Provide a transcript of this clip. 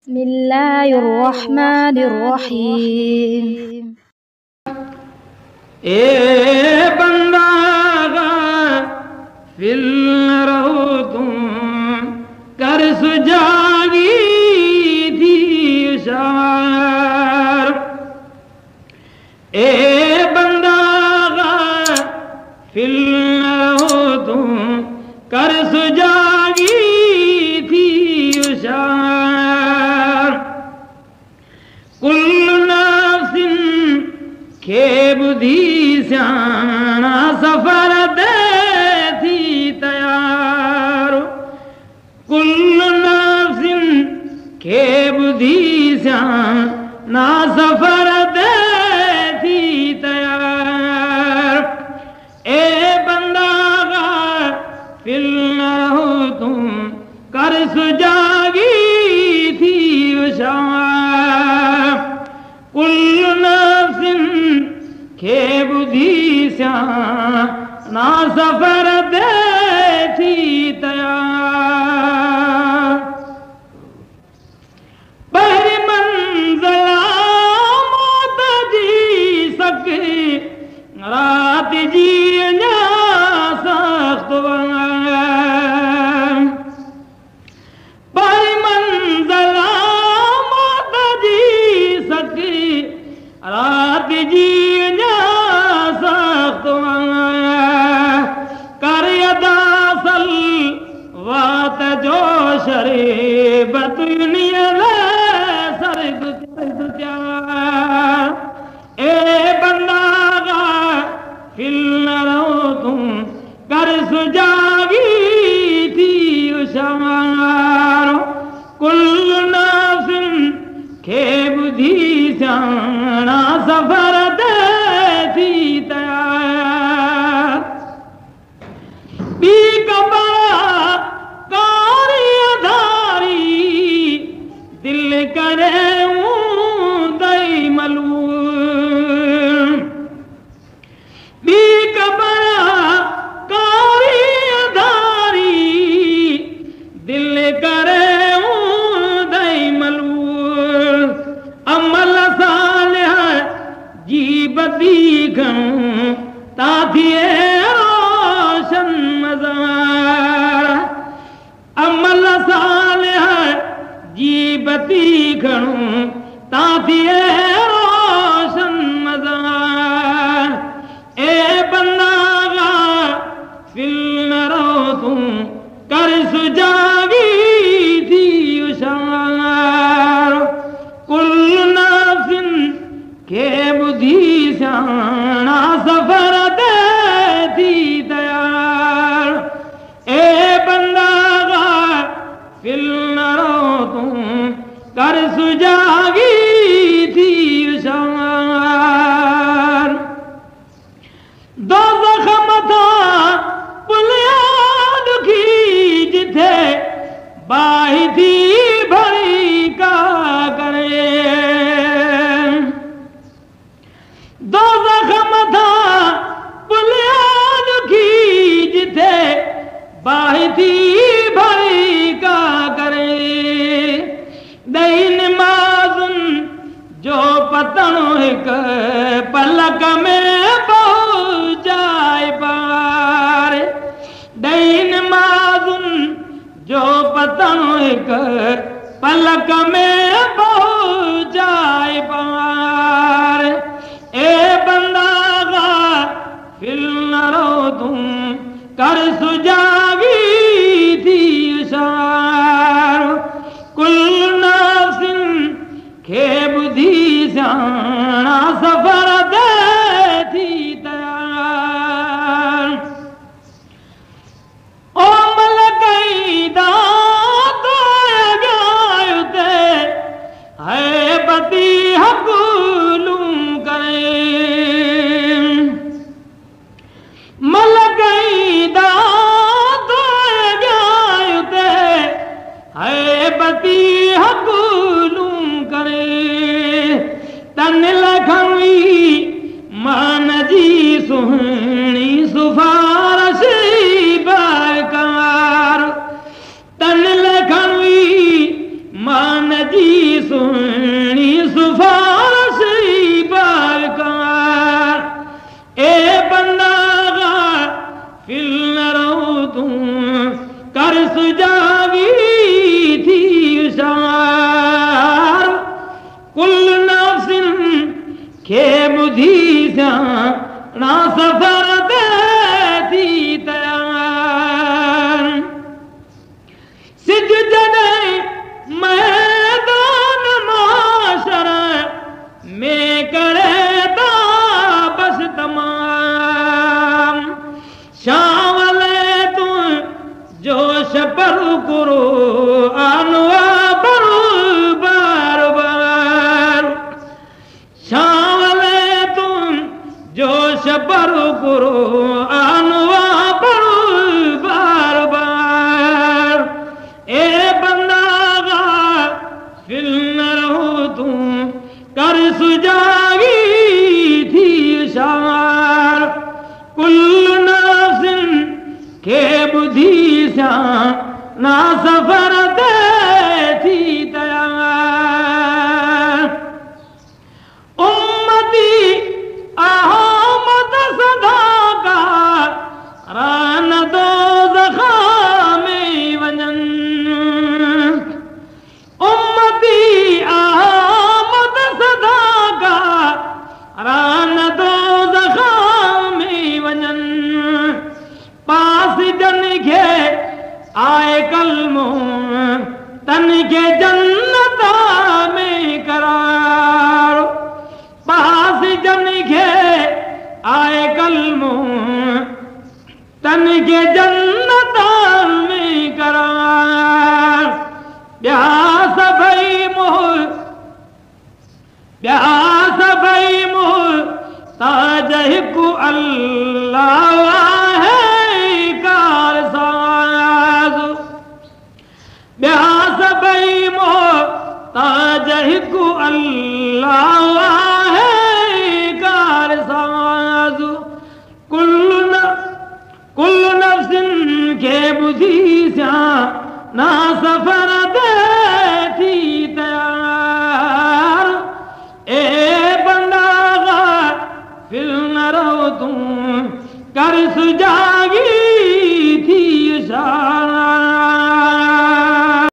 بسم الله الرحمن الرحيم اے بندہ غافل رہو تم کر سجاگی تھی اشار اے بندہ غافل رہو تم کر سجاگی تھی اشار کل نفس کے بدھی سیانا سفر دے تھی تیار کل نفس کے بدھی سیانا سفر دے تھی تیار اے بندہ غافل نہ ہو تم کر سجاگی تھی اشار کل نفس کے بدھی سیانا سفر دے تھی تیار پہلی منزل موت جی سکی رات جی اñا سخت پہلی منزل موت جی سکی رات جی اñا سخت کر ادا سل وات جو شریبت نیل سرد چار اے بندہ غافل نہ رہو تم کر سجاگی تھی اشار کل نفس کے بدھی سیانا سفر دے تھی تیار بی کبرا کاری ادھاری دل کرے دئی ملون بی کبرا کاری ادھاری دل کرے دئی ملون عمل صالح جی بدی گھن تا تھیے روشن مزار عمل صالح جی بدی گھن تا تھیے روشن مزار اے بندہ غافل نہ رہو تم کر سجاگی تھی اشار کل نفس کے بدھی سیانا سفر دے تھی تیار اے بندہ غافل نہ رہو تم کر سجاگی تھی اشار دوزخ متھا بنیاد کی جتھے باہی تھی بھری کا کرے دوزخ متھا بنیاد کی جتھے باہی تھی بھری کا کرے دئی نمازن جو پتن ایک پلک میں پہنچ جائے پار دئی نمازن جو پتن ایک پلک میں پہنچ جائے پار اے بندہ غافل نہ رہو تم کر سجاگی تھی اشار کل نفس کے بدھی سیانا سفر دے تھی تیار او ملکئی دا تو گایتے जी सुनी सिफारिश बारकार ए बंदा फिल न रहो तू कर सुजागी थी उशार कुल नफ्सिन के बुधी सा ना सफर दे थी तैयार सिज जने मैदान माशर में करे ता बस तमाम शावले तू जोश पर गुरु अनवा पर बार बार शावले तू जोश पर गुरु अनवा पर बार बार ए बंदा फिल न रहो तू कर सुजागी थी शार कुल नफ्सिन के बुद्धि सा ना सफर दे थी तैयार उम्मती आहमद सदा का रान दो जखा में वजन उम्मती आहमद सदा का रान दो जखा में वजन पास जन के आए कलमो तन के जन्नता में करार पास जन के आए कलमो तन के जन्नता में करार ब्यास भई मोह ताजहिकु अल्लाह है कार साज ब्यास भई मोह ताजहिकु अल्लाह है कार साज कुल नफ्सिन के बुद्धि सा ना सफर दे थी तैयार ए बंदा फिर न रहो तू कर सुजागी थी